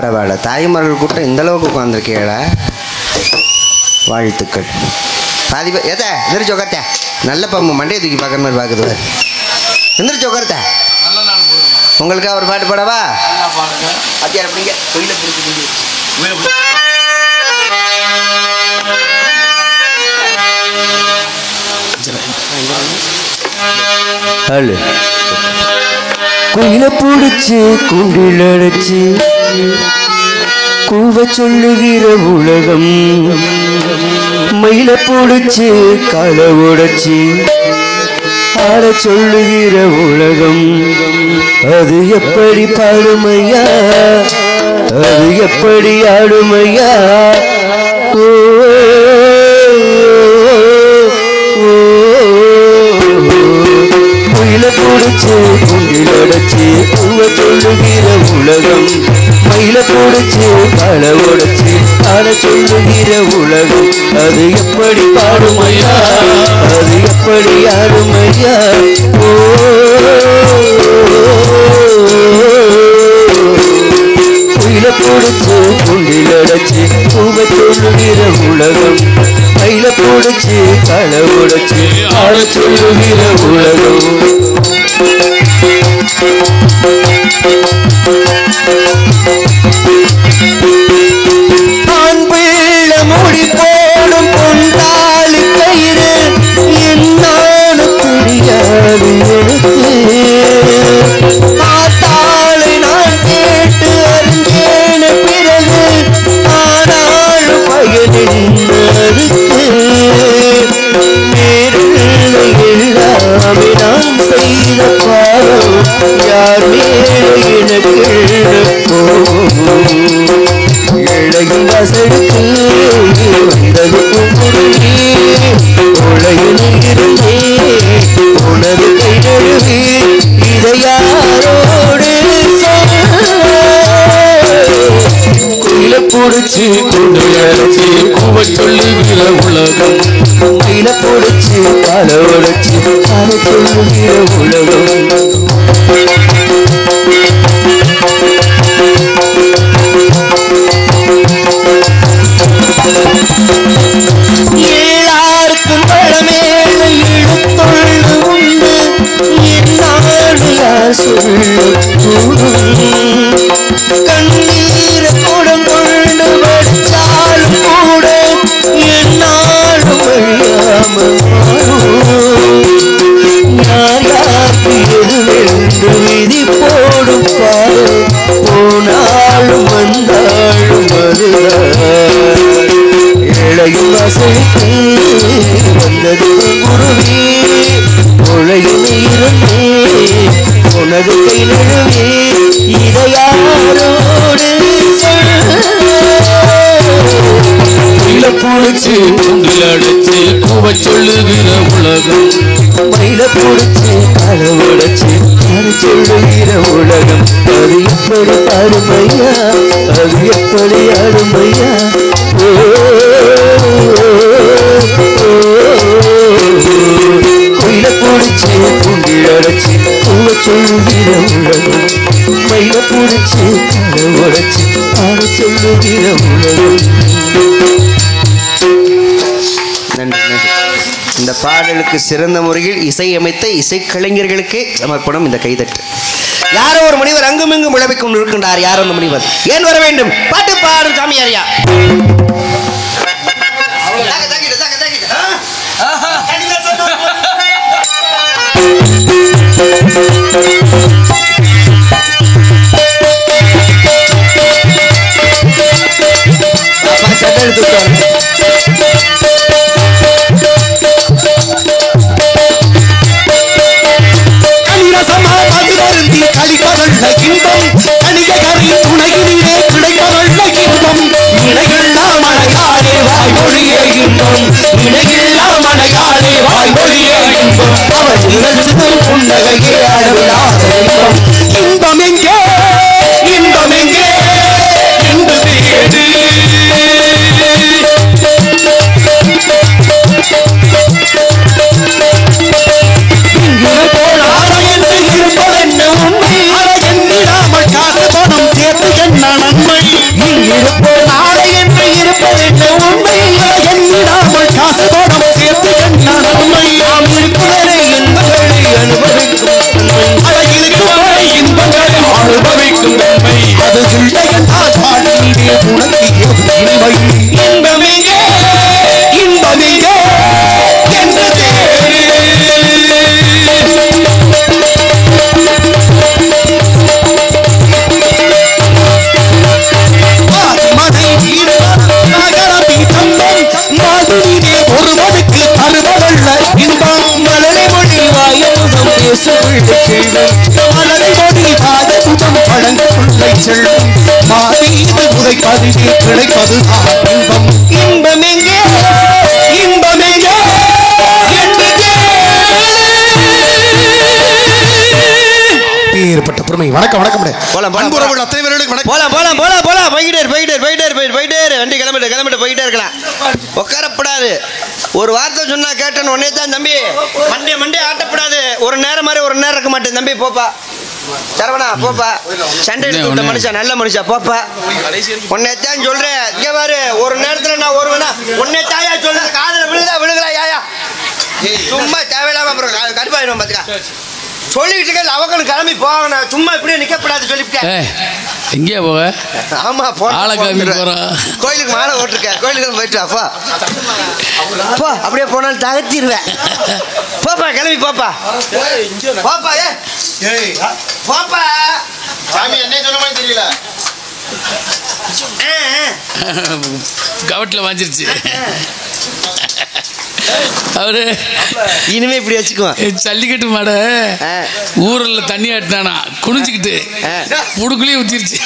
பரவாயில்ல, தாய்மார்கள் கூட்டம் இந்த அளவுக்கு உட்காந்துருக்கேடா. வாழ்த்துக்கள். பாதி பேர் ஏதா எந்திரிச்சு உட்கார்த்த நல்ல பம்பு மண்டையை தூக்கி பார்க்குற மாதிரி பார்க்குது. எந்திரிச்சு உட்கார்த்த உங்களுக்கு ஒரு பாட்டு பாடவா? அத்தியாரம் பிடிங்க தொழில பிடிச்சி குயில பிடிச்சு குண்டில் அடைச்சு கூவ சொல்லுகிற உலகம், மயில பிடிச்சு காலை உடைச்சு ஆட சொல்லுகிற உலகம். அது எப்படி பாடுமையா, அது எப்படி ஆடுமையா? ஓ குயில பிடிச்சு குண்டில் அடைச்சு கூவ சொல்லுகிற உலகம், மயில பிடிச்சு காலை உடைச்சு ஆட சொல்லுகிற உலகம். அது எப்படி பாடுமையா, அது எப்படி ஆடுமையா? ஓ குயில பிடிச்சு குண்டில் அடைச்சு கூவ சொல்லுகிற உலகம், மயில பிடிச்சு காலை உடைச்சு ஆட சொல்லுகிற உலகம். ஆண் பிள்ளை முடி போடும் பொண்டாளி கயிறு என்னான்னு தெரியாது எனக்கு. ஆத்தாளை நான் கேட்டு அறிஞ்சேன பிறகு ஆனாலும் பயனின்னதுக்கு. எல்லாமே நான் செய்த பாவம் யார் மேலே எனக்கு இழையும் வசடுக்கு வந்தது குமுறி உலகில் இருந்தே உனது கை நழுவி இதை யாரோடு குயில பிடிச்சு கொண்டு அழைச்சி கூவ சொல்லுகிற உலகம், மயில பிடிச்சு காலை உடைச்சு ஆட சொல்லுகிற உலகம். எல்லாருக்கும் பழமேல இழுத்தொள்ளு உண்டு என்னாடு யார் சொல்லக்கூடும். கண்ணீர குடம் கொண்டு வச்சாலும் கூட என்னாலும் வழியாமல் யார் யாருக்கு எதுவென்று விதி போடும் பாரு. போனாலும் வந்தாலும் அதுதான் இழையும் வசைக்கு வந்தது குருவி உலகில் இருந்தே உனது கை நழுவி இதை யாரோடு மயில பிடிச்சு குண்டில் அடைச்சு கூவ சொல்லுகிற உலகம், மயில பிடிச்சு காலை உடைச்சு ஆட சொல்லுகிற உலகம். அது எப்படி ஆடுமையா, அது எப்படி ஆடுமையா? குயில பிடிச்சு குண்டில் அடைச்சு கூவ சொல்லுகிற உலகம், மயில பிடிச்சு காலை உடைச்சு ஆட சொல்லுகிற உலகம். நன்றி நன்றி. இந்த பாடலுக்கு சிறந்த முறையில் இசையமைத்த இசைக்கலைஞர்களுக்கு சமர்ப்பணம் இந்த கைதட்டு. யாரோ ஒரு முனிவர் அங்குமிங்கும் விளைவிக் கொண்டிருக்கின்றார். யார் அந்த முனிவர்? ஏன் வர வேண்டும்? பாட்டு பாடும் சாமியாரியா. இன்பம் எங்கே, இன்பம் எங்கே என்று தேடு. இருப்பதென்ன உண்மை, அதை எண்ணிடாமல் காசு பணம் சேர்த்து என்ன நன்மை. செல்லும் மாதீது உதை பதிவு கிடைப்பது இன்பம் இன்பம் எங்கே இன்பம் எங்கே ஏற்பட்ட பெருமை. வணக்கம் வணக்கம் அன்புறவுகள் அத்தனை பேர்களுக்கு வணக்கம். போலாம் போலாம் போலாம் போலாம் போயிட்டே வண்டி கிளம்பிட்டு போயிட்டே இருக்கலாம். உட்காரப்படாது. ஒரு வார்த்தை சொன்னா கேட்டேன்னு உடனே தான் தம்பி மண்டே ஆட்டப்படாது. ஒரு நேரம் மாதிரி ஒரு நேரம் இருக்க மாட்டேன் தம்பி. போப்பா சரவணா போப்பா. சண்டை எடுத்து விட்ட மனுஷன் நல்ல மனுஷன் போப்பா. உன்னைத்தான் சொல்றேன். இங்க பாரு ஒரு நேரத்துல நான் ஒருவனா உன்னைத்தாயா சொல்றேன். காதல விழுகிறா யாயா சும்மா தேவையில்லாம அப்புறம் கடுப்பாயிடும் பாத்துக்கா. சொல்லிட்டு இருக்க அவங்களும் கிளம்பி போகணும். சும்மா இப்படியே நிக்கப்படாது சொல்லிவிட்டேன். எங்கேயா போக? ஆமா கோயிலுக்கு மாலை ஓட்டிருக்கேன். கோயிலுக்கு போயிட்டு அப்பா அப்படியே போனாலும் தகத்திடுவேன். போப்பா கிளம்பி போப்பா போப்பா. போப்பா சாமி என்ன சொன்ன மாதிரி தெரியல. கவட்டில் வாஞ்சிருச்சு அவரு. இனிமே இப்படி வச்சுக்குவான். ஜல்லிக்கட்டு மாட ஊர்ல தண்ணி ஆட்டினானா குனிஞ்சுக்கிட்டு புடுக்குள்ளேயே ஊத்திருச்சு.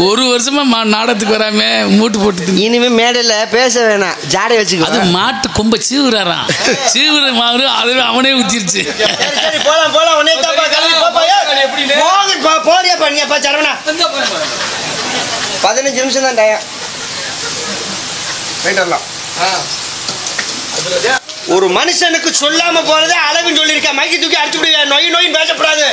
ஒரு வருஷமா நாடகத்துக்கு வராம மூட்டு போட்டு. இனிமே மேடையில பேச வேணாம். ஜாடை வச்சுக்கோ. அது மாட்டு கொம்ப சீவுறாராம். சீவுற மாறு அதுவே அவனே ஊத்திருச்சு. போலாம் போலாம் உடனே போறியா பண்ணியாப்பா சரவணா. 15 நிமிஷம் தான் டயம். ஒரு மனுஷனுக்கு சொல்லாம போனதே அழகுன்னு சொல்லிருக்க. மைக்கு தூக்கி அடிச்சு விடுங்க. நோயின் பேசப்படாது.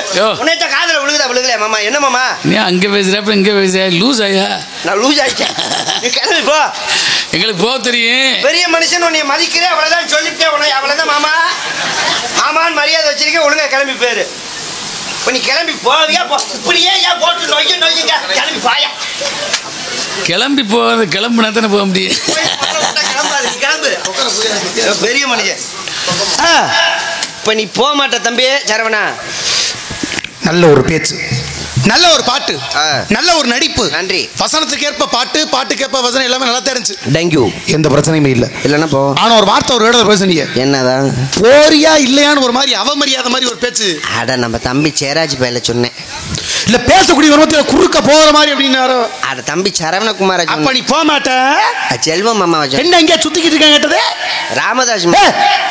உன்னைத்த காதல விழுகல மாமா. என்ன மாமா நீ அங்க பேசுறப்ப இங்க பேசுற லூஸ் ஆயா? நான் லூஸ் ஆயிட்டேன். நீ கிளம்பி போ. எங்களுக்கு போக தெரியும். பெரிய மனுஷன் உன்னை மதிக்கிறேன் அவ்வளவுதான் சொல்லிட்டேன். உன்னை அவ்வளவுதான் மாமா. மாமான்னு மரியாதை வச்சிருக்கேன். ஒழுங்கா கிளம்பி போயிரு. நீ கிளம்பி போவியா? இப்படியே ஏன் போட்டு நொய்யுங்க. கிளம்பி பாயா. கிளம்பி போறது கிளம்புனா தானே போக முடியும். பெரிய மனுஷன். இப்ப நீ போக மாட்ட தம்பி சரவணா. நல்ல ஒரு பேச்சு, நல்ல ஒரு பாட்டு, நல்ல ஒரு நடிப்பு. நன்றி. வசனத்துக்கு ஏற்ப பாட்டு, பாட்டுக்கு ஏற்ப வசனம் எல்லாமே நல்லா தெரிஞ்சு. தேங்க்யூ. எந்த பிரச்சனையுமே இல்ல. இல்லன்னா போ. ஆனா ஒரு வார்த்தை ஒரு இடத்துல பேசுனீங்க. என்னதான் போறியா இல்லையான்னு ஒரு மாதிரி அவமரியாதை மாதிரி ஒரு பேச்சு. அட நம்ம தம்பி சேராஜ் பையில சொன்னேன். இல்ல பேசக்கூடிய விரும்பத்துல குறுக்க போற மாதிரி அப்படின்னாரு. அட தம்பி சரவணகுமார. அப்ப நீ போக மாட்ட. செல்வம் மாமா என்ன இங்கே சுத்திக்கிட்டு இருக்காங்க கேட்டது? ராமதாஸ்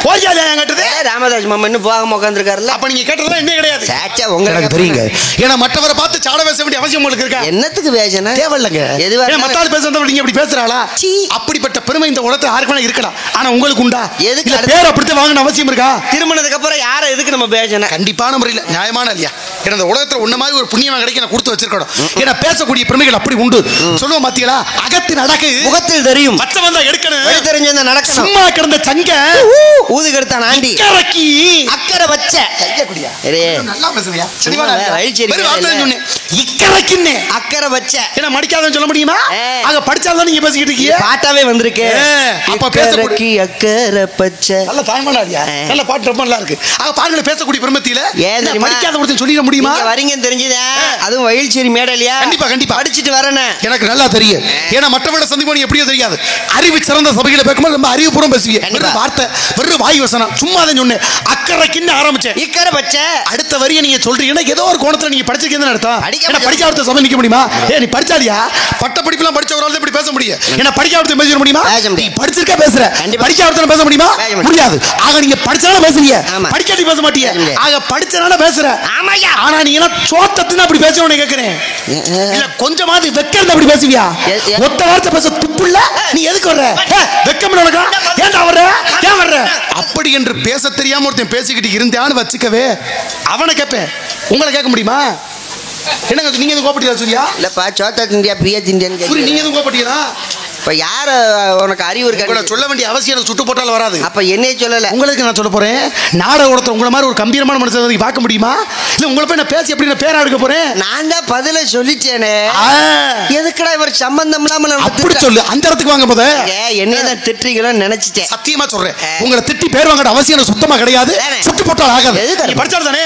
போயாதே கேட்டது? ராமதாஸ் மாமா இன்னும் போகாம உட்காந்துருக்காருல்ல. அப்ப நீங்க கேட்டதெல்லாம் என்ன கிடையாது. சாச்சா உங்களுக்கு தெரியுங்க. ஏன்னா மற்றவரை பார்த்து சாட பேச வேண்டிய அவசியம் உங்களுக்கு இருக்கா? என்னத்துக்கு பேசணும் தேவையில்லைங்க. எதுவா மத்தாள் பேசுறத நீங்க இப்படி பேசுறாளா? அப்படிப்பட்ட பெருமை இந்த உலகத்துல யாருக்கு வேணா இருக்கலாம். ஆனா உங்களுக்கு உண்டா? எதுக்கு பேர் அப்படித்து வாங்கணும் அவசியம் இருக்கா? திருமணத்துக்கு அப்புறம் யார எதுக்கு நம்ம பேசணும்? கண்டிப்பான முறையில் நியாயமான இல்லையா? ஏன்னா இந்த உலகத்துல உன்ன மாதிரி ஒரு புண்ணியமா கிடைக்க நான் கொடுத்து வச்சிருக்கணும். ஏன்னா பேசக்கூடிய பெருமைகள் அப்படி உண்டு. சொல்லுவோம் பாத்தீங்களா? அகத்தின் அடக்கு முகத்தில் தெரியும். மத்த வந்தா எடுக்கணும். தெரிஞ்ச நடக்கணும். சும்மா கிடந்த சங்க ஊது கெடுத்தான் ஆண்டி. அக்கறை வச்ச கையக்குடியா. நல்லா பேசுறியா? அக்கறை வச்ச என்ன மடிக்காதன்னு சொல்ல முடியுமா? அங்க படிச்சாதான் நீங்க பேசிக்கிட்டு இருக்கீங்க. பாட்டாவே வந்திருக்கு. அப்ப பேசக்கூடிய அக்கறை பச்சை நல்ல தாய்மானாரியா. நல்ல பாட்டு ரொம்ப நல்லா இருக்கு. அங்க பாருங்க பேசக்கூடிய பெருமத்தில மடிக்காத ஒருத்தன் சொல்லிட முடியுமா? வரீங்கன்னு தெரிஞ்சுதா? அதுவும் வயல்சேரி மேடலையா? கண்டிப்பா கண்டிப்பா அடிச்சிட்டு வரேன்னு எனக்கு நல்லா தெரியும். ஏன்னா மற்றவங்கள சந்திப்பு எப்படியோ தெரியாது. அறிவு சிறந்த சபையில பேசும்போது ரொம்ப அறிவுபூர்வம் பேசுவீங்க. வார்த்தை வெறும் வாய் வசனம் சும்மா தான் சொன்னேன். அக்கறைக்குன்னு ஆரம்பிச்சேன். இக்கறை பச்சை அடுத்த வரியை நீங்க சொல்றீங்கன்னா ஏதோ ஒரு கோணத்துல நீங்க படிச்சிருக்கீங்கன்னு அர்த்தம். படிக்காத சபை நிக்க முடியுமா? நீ படிச்சாலியா? பட்ட படிப்புலாம் படிச்ச ஒரு ஆள் இப்படி பேச முடியும். என்ன படிக்காத பேச முடியுமா? நீ படிச்சிருக்க பேசுற. படிக்காத பேச முடியுமா? முடியாது. ஆக நீங்க படிச்சாலும் பேசுறீங்க. படிக்காட்டி பேச மாட்டீங்க. ஆக படிச்சனால பேசுற. ஆமாயா. ஆனா நீ எல்லாம் சோத்தத்துன்னு அப்படி பேசணும்னு கேக்குறேன். இல்ல கொஞ்சமாவது வெக்கறது அப்படி பேசுவியா? ஒத்த வார்த்தை பேச துப்புள்ள நீ எதுக்கு வர்ற? வெக்கம் உனக்கு? ஏன்டா வர்ற? ஏன் வர்ற? அப்படி என்று பேச தெரியாம ஒருத்தன் பேசிக்கிட்டு இருந்தான்னு வச்சுக்கவே அவனை கேட்பேன். உங்களை கேட்க முடியுமா? என்னங்க நீங்க எதுவும் கோபப்பட்டீங்களா சூர்யா? இல்லப்பா சோத்தா திண்டியா பிரியா திண்டியான்னு கேட்க. நீங்க எதுவும் கோபப்பட்டீங்களா? இப்ப யார உனக்கு அறிவு இருக்கா? சொல்ல வேண்டிய அவசியம் எனக்கு சுட்டு போட்டாலும் வராது. அப்ப என்னையே சொல்லல. உங்களுக்கு நான் சொல்ல போறேன். நாடக ஒருத்தர் உங்களை மாதிரி ஒரு கம்பீரமான மனுஷன் நீங்க பார்க்க முடியுமா? இல்ல உங்களை போய் நான் பேசி எப்படி நான் பேரா எடுக்க போறேன்? நான் தான் பதில சொல்லிச்சேனே. எதுக்குடா இவர் சம்பந்தம் இல்லாம அப்படி சொல்லு. அந்த இடத்துக்கு வாங்க போத என்னைய தான் திட்டுறீங்கன்னு நினைச்சிட்டேன். சத்தியமா சொல்றேன். உங்களை திட்டி பேர் வாங்க அவசியம் எனக்கு சுத்தமா கிடையாது. சுட்டு போட்டால் ஆகாது. நீ படிச்சாரு தானே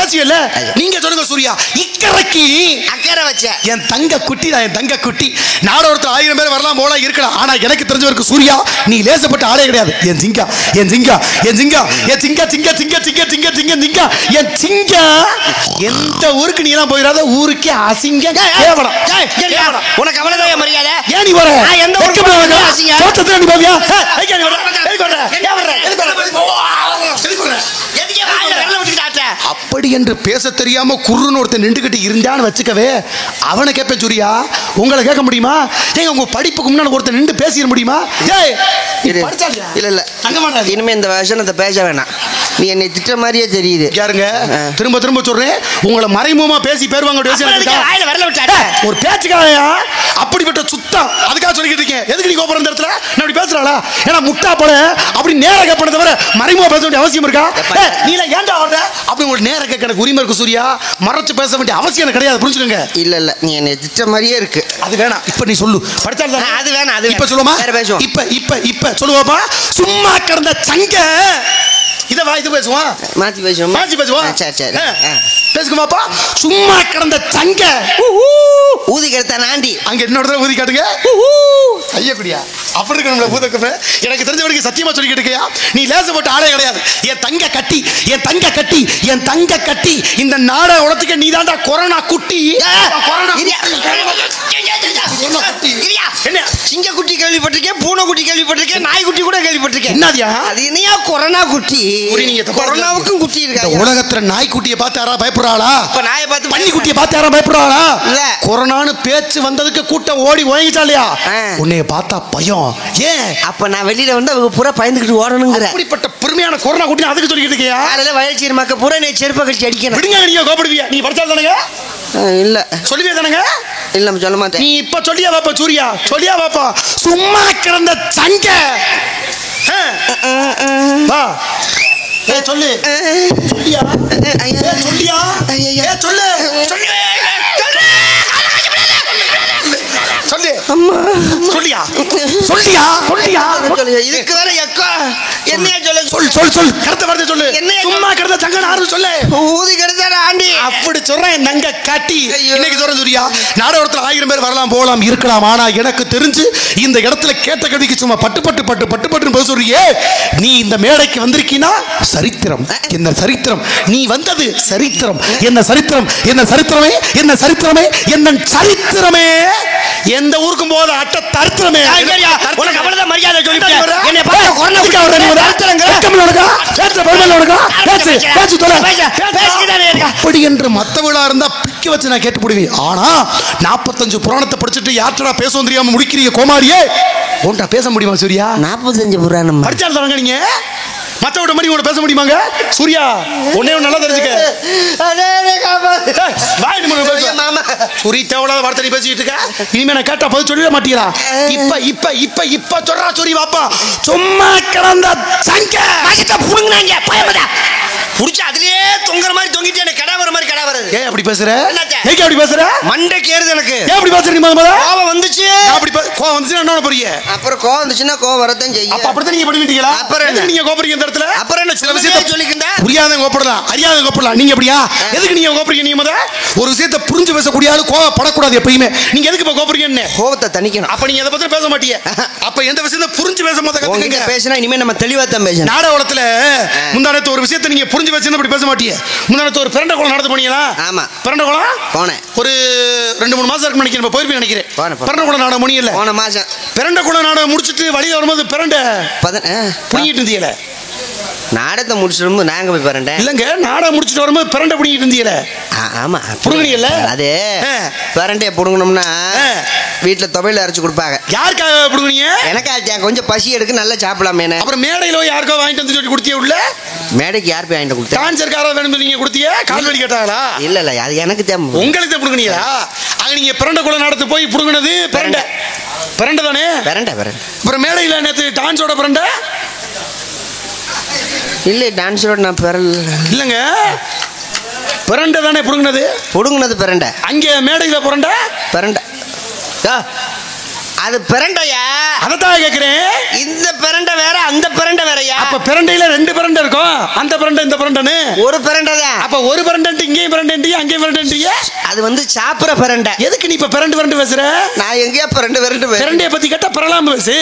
பேசியல்ல. நீங்க சொல்லுங்க சூர்யா. இக்கரைக்கு அக்கறை வச்ச என் தங்க குட்டி தான். என் தங்க குட்டி நாடக ஒருத்தர் 1000 பேர் வரலாம் போல இருக்கலாம். ஆனா எனக்கு தெரிஞ்சவருக்கு சூர்யா நீ லேசப்பட்ட ஆளே கிடையாது. என் ஜிங்கா என் ஜிங்கா என் ஜிங்கா என் சிங்கா சிங்கா சிங்கா சிங்கா சிங்கா சிங்கா சிங்கா என் சிங்கா. எந்த ஊருக்கு நீ எல்லாம் போயிடாத, ஊருக்கே அசிங்க கேவலம். உனக்கு அவ்வளவுதான் மரியாதை. ஏன் நீ வர எந்த ஊருக்கு அசிங்க தோட்டத்துல நீ போவியா? அப்படி என்று பேச தெரியாம குருன்னு ஒருத்தன் நின்றுகிட்டு இருந்தான்னு வச்சுக்கவே, அவனை கேட்பேன் சூர்யா, உங்களை கேட்க முடியுமா? ஏங்க உங்க படிப்புக்கு முன்னாடி ஒருத்தன் நின்று பேசிட முடியுமா? இல்ல இல்ல இனிமே இந்த வசனத்தை பேச வேணாம். நீ என்னை திட்ட மாதிரியே தெரியுது. யாருங்க? திரும்ப திரும்ப சொல்றேன், உங்களை மறைமுகமா பேசி பேர் வாங்க ஒரு பேச்சுக்காயா அப்படிப்பட்ட சுத்தம். அதுக்காக சொல்லிக்கிட்டு இருக்கேன். எதுக்கு நீ கோபுரம் இந்த இடத்துல நான் அப்படி பேசுறாளா? ஏன்னா முட்டா போல அப்படி நேர கேட்பன தவிர மறைமுகமா பேச வேண்டிய அவசியம் இருக்கா? நீ ஏன்டா வர்ற அப்படி ஒரு நேர கேட்க எனக்கு உரிமை இருக்கு சூர்யா. மறைச்சு பேச வேண்டிய அவசியம் எனக்கு கிடையாது, புரிஞ்சுக்கோங்க. இல்ல இல்ல நீ என்னை திட்ட மாதிரியே இருக்கு. அது வேணாம். இப்ப நீ சொல்லு படிச்சால அது வேணாம். அது இப்ப சொல்லுமா? இப்ப இப்ப இப்ப சொல்லுவாப்பா. சும்மா கிடந்த சங்க இத வா, இது பேசுவான். மாத்தி பேசுவோம். மாத்தி பேசுவான். சரி சரி பேசுங்கமாப்பா. சும்மா கிடந்த சங்க ஊதி கெடுத்த நாண்டி. அங்க என்னோட ஊதி காட்டுங்க. ஐயப்படியா அப்படி இருக்கணும்ல பூதக்கமே. எனக்கு தெரிஞ்ச வரைக்கும் சத்தியமா சொல்லிக்கிட்டு இருக்கியா, நீ லேசப்பட்ட ஆளே கிடையாது. என் தங்க கட்டி என் தங்க கட்டி என் தங்க கட்டி இந்த நாட உலகத்துக்கு நீ தாண்டா கொரோனா குட்டி. என்ன சிங்க குட்டி கேள்விப்பட்டிருக்கேன், பூனை குட்டி கேள்விப்பட்டிருக்கேன், நாய் குட்டி கூட கேள்விப்பட்டிருக்கேன். என்னதியா அது? என்னையா கொரோனா குட்டி? கொரோனாவுக்கும் குட்டி இருக்கா? உலகத்துல நாய் குட்டியை பார்த்து யாரா பயப்படுறாளா? இப்ப நாயை பார்த்து பன்னி குட்டியை பார்த்து யாரா பயப்படுறாளா? இல்ல. கொரோனான்னு பேச்சு வந்ததுக்கு கூட்டம் ஓடி ஓங்கிச்சா இல்லையா? உன்னைய பார்த்தா பயம். ஏன்? அப்ப நான் வெளியில வந்து அவங்க பூரா பயந்துக்கிட்டு ஓடணுங்கிற அப்படிப்பட்ட பெருமையான கொரோனா குட்டி அதுக்கு சொல்லிக்கிட்டு இருக்கியா? காலையில வயல்சீர் மக்க பூரா நீ செருப்ப கழிச்சு அடிக்கணும். விடுங்க, நீங்க கோபப்படுவியா? நீ படிச்சா தானங்க? இல்ல சொல்லுவியா தானங்க? இல்ல சொல்ல மாட்டேன். நீ இப்ப சொல்லியா பாப்பா சூர்யா, சொல்லியா பாப்பா. சும்மா கிடந்த சங்க வா சொல்லு. சொல்லியா சொல்லியா சொல்லு சொல்லு அம்மா சொல்லியா சொல்லியா சொல்லியா. இதுக்கு வேற எக்கோ என்னையா சொல்ல? சொல் சொல் சொல் கரெக்ட் வார்த்தை சொல்லு. சும்மா கிடந்த சங்கன ஆறு சொல்லு. ஊதி கிடந்த ஆண்டி அப்படி சொல்றேன். நங்க காட்டி இன்னைக்கு சொல்றேன் சூர்யா, நாடகத்துல 1000 பேர் வரலாம் போகலாம் இருக்கலாம். ஆனா எனக்கு தெரிஞ்சு இந்த இடத்துல கேட்ட கடிக்கு சும்மா பட்டு பட்டு பட்டு பட்டு பட்டுன்னு பேச சொல்றியே. நீ இந்த மேடைக்கு வந்திருக்கீனா சரித்திரம். என்ன சரித்திரம்? நீ வந்தது சரித்திரம். என்ன சரித்திரம்? என்ன சரித்திரமே என்ன சரித்திரமே என்ன சரித்திரமே. எந்த ஊருக்கும் போத அட்ட தரித்திரமே. உனக்கு அவ்வளவுதான் மரியாதை சொல்லி என்னை பார்த்து கொரோனா குட்டி வர நீ தரித்திரங்க வெக்கமில்ல பேச்சு பரவாயில்ல உனக்கு பேச்சு பேச்சு தொலை பேசிக்கிட்டானே இருக்க. அப்படி என்று மத்தவளா இருந்தா பிக்க வச்சு நான் கேட்டு போடுவேன். ஆனா 45 புராணத்தை படிச்சுட்டு யார்டா பேசவும் தெரியாம முடிக்கிறீங்க கோமாரியே. உன்கிட்ட பேச முடியுமா சூர்யா? 45 புராணம் படிச்சாலும் தாங்க நீங்க. மத்தவட மாதிரி உங்களை பேச முடியுமாங்க சூர்யா? ஒன்னே நல்லா தெரிஞ்சுக்க. சூரி தேவலாத வார்த்தை பேசிட்டு இருக்க. இனிமே நான் கேட்டா பதில் சொல்லிட மாட்டீங்களா? இப்ப இப்ப இப்ப இப்ப சொல்றா சூரி வாப்பா. சும்மா கிடந்த சங்க புடுங்கினாங்க பயப்பட புடிச்சு அதுலயே தொங்குற மாதிரி தொங்கிட்டு எனக்கு கடை வர மாதிரி கடை வருது. ஏன் அப்படி பேசுற? ஏன் அப்படி பேசுற? மண்டைக்கு ஏறுது எனக்கு. ஏன் அப்படி பேசுற? நீ முதல்ல கோவம் வந்துச்சு. அப்படி கோவம் வந்துச்சுன்னா என்ன போறீங்க? அப்புறம் கோவம் வந்துச்சுன்னா கோவம் வரதான் செய்யும். அப்ப அப்படிதான் நீங்க பண்ணிட்டீங்களா? அப்புறம் என்ன நீங்க கோபறீங்க இந்த இடத்துல? அப்புறம் என்ன சில விஷயத்தை சொல்லிக்கிண்டா புரியாத கோபப்படலாம், அறியாத கோபப்படலாம். நீங்க அப்படியா? எதுக்கு நீங்க கோபறீங்க? நீங்க முத ஒரு விஷயத்தை புரிஞ்சு பேசக்கூடிய ஆளு கோவப்படக்கூடாது எப்பயுமே. நீங்க எதுக்கு இப்ப கோபறீங்க? கோவத்தை தணிக்கணும். அப்ப நீங்க எதை பத்தி பேச மாட்டீங்க. அப்ப எந்த விஷயத்தை புரிஞ்சு பேச மாட்டீங்க. கத்துக்கங்க. பேசினா இனிமே நம்ம தெளிவா தான் பேசணும். நாடகத்துல முந்தானத்து ஒரு விஷயத்தை நீங்க புரிஞ்சு பேசினா அப்படி பேச மாட்டீங்க. முந்தானத்து ஒரு பிரண்ட கோலம் நடந்து போனீங்களா? ஆமா. பிரண்ட கோலம் போனேன். ஒரு 2-3 மாசம் இருக்கு நினைக்கிறேன். போயிருப்பேன் நினைக்கிறேன். பிரண்ட கோலம் நாடகம் முடியல. போன மாசம் பிரண்ட கோலம் நாடகம் முடிச்சிட்டு வழியில வரும்போது பிரண்ட புடிங்கிட்டு இருந்தீங்களே. நாடகத்தை முடிச்சிட்டு நாங்க போய் பிரண்ட இல்லங்க. நாடகம் முடிச்சிட்டு வரும்போது பிரண்ட புடிங்கிட்டு இருந்தீங்களே. ஆமா புடுங்குனீங்கல்ல. அது பிரண்டைய புடுங்கணும்னா வீட்டுல துவையில அரைச்சு கொடுப்பாங்க. யாருக்காக புடுங்குனீங்க? எனக்கா கொஞ்சம் பசி எடுக்கு நல்லா சாப்பிடலாமே. அப்புறம் மேடையில யாருக்கோ வாங்கிட்டு வந்து சொல்லி கொடுத்தியே உள்ள? மேடைக்கு யார் போய் வாங்கிட்டு கொடுத்தா? டான்சர்காரா வேணும் நீங்க கொடுத்தியே? கால் வலி கேட்டாங்களா? இல்ல இல்ல அது எனக்கு தான். உங்களுக்கு தான் புடுங்குனீங்களா? அங்க நீங்க பிரண்ட குளம் நடத்து போய் புடுங்குனது பிரண்ட பிரண்ட தானே? பிரண்ட பிரண்ட. அப்புறம் மேடையில நேத்து டான்ஸோட பிரண்ட இல்ல. டான்ஸோட நான் பெறல. இல்லங்க பிரண்ட தானே புடுங்குனது? புடுங்குனது பிரண்ட. அங்க மேடையில புரண்ட பிரண்ட. அது பிரண்டையா? அததான் கேக்குறேன். இந்த பிரண்டை வேற அந்த பிரண்டை வேறயா? அப்ப பிரண்டையில 2 பிரண்டை இருக்கும். அந்த பிரண்டை இந்த பிரண்டைன்னு ஒரு பிரண்டை தான். அப்ப ஒரு பிரண்டை இங்கேயும் பிரண்டை அங்கேயும் பிரண்டை. அது வந்து சாப்பிட பிரண்டை. எதுக்கு நீ இப்ப பிரண்டு பேசுற? நான் எங்கேயா பிரண்டையை பத்தி கேட்டா பிரலாம பேசு.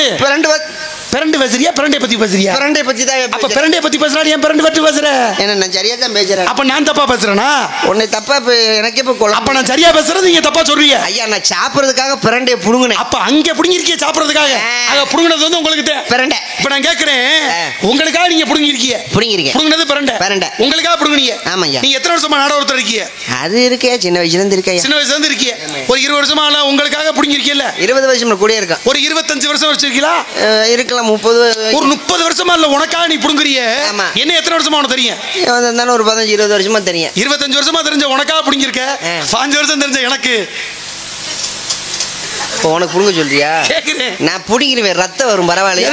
பிரண்டு பேசுறியா பிரண்டை பத்தி பேசுறியா? பிரண்டை பத்தி தான். அப்ப பிரண்டை பத்தி பேசுறா, ஏன் பிரண்டு பத்தி பேசுற? என்ன நான் சரியா தான் பேசுறேன். அப்ப நான் தப்பா பேசுறேனா? உன்னை தப்பா எனக்கே இப்ப குழப்பம். அப்ப நான் சரியா பேசுறது நீங்க தப்பா சொல்றீங்க. ஐயா நான் சாப்பிடுறதுக்காக பிரண்டையை புடுங்கினேன். அப்ப அங்க புடுங்கிருக்கீங்க சாப்பிடுறதுக்காக. அத புடுங்கினது வந்து உங்களுக்கு பிரண்டை. இப்ப நான் கேக்குறேன், உங்களுக்காக நீங்க புடுங்கிருக்கீங்க. புடுங்கினது பிரண்டை. உங்களுக்காக புடுங்கினீங்க. ஆமாய்யா. நீங்க எத்தனை வருஷமா நாடகத்துல இருக்கீங்க? அது இருக்கே, சின்ன வயசுல இருந்து இருக்கே. சின்ன வயசுல இருந்து இருக்கீங்க. ஒரு 20 வருஷமா உங்களுக்காக புடுங்கிருக்கீங்கல்ல? 20 வருஷம் கூட இருக்கும். ஒரு 25 வருஷம் வச்சிருக்கீங்களா? இருக்கலாம். 30 ஒரு 30 வருஷமா இல்ல உனக்காக நீ புடுங்குறிய. என்ன எத்தனை வருஷமா உனக்கு தெரியும்? ஒரு 15-20 வருஷமா தெரியும். 25 வருஷமா தெரிஞ்ச உனக்காக புடுங்கிருக்க. 5 வருஷம் தெரிஞ்ச எனக்கு உனக்கு புடுங்க சொல்றியா? நான் புடுங்கிடுவேன், ரத்தம் வரும். பரவாயில்லையா?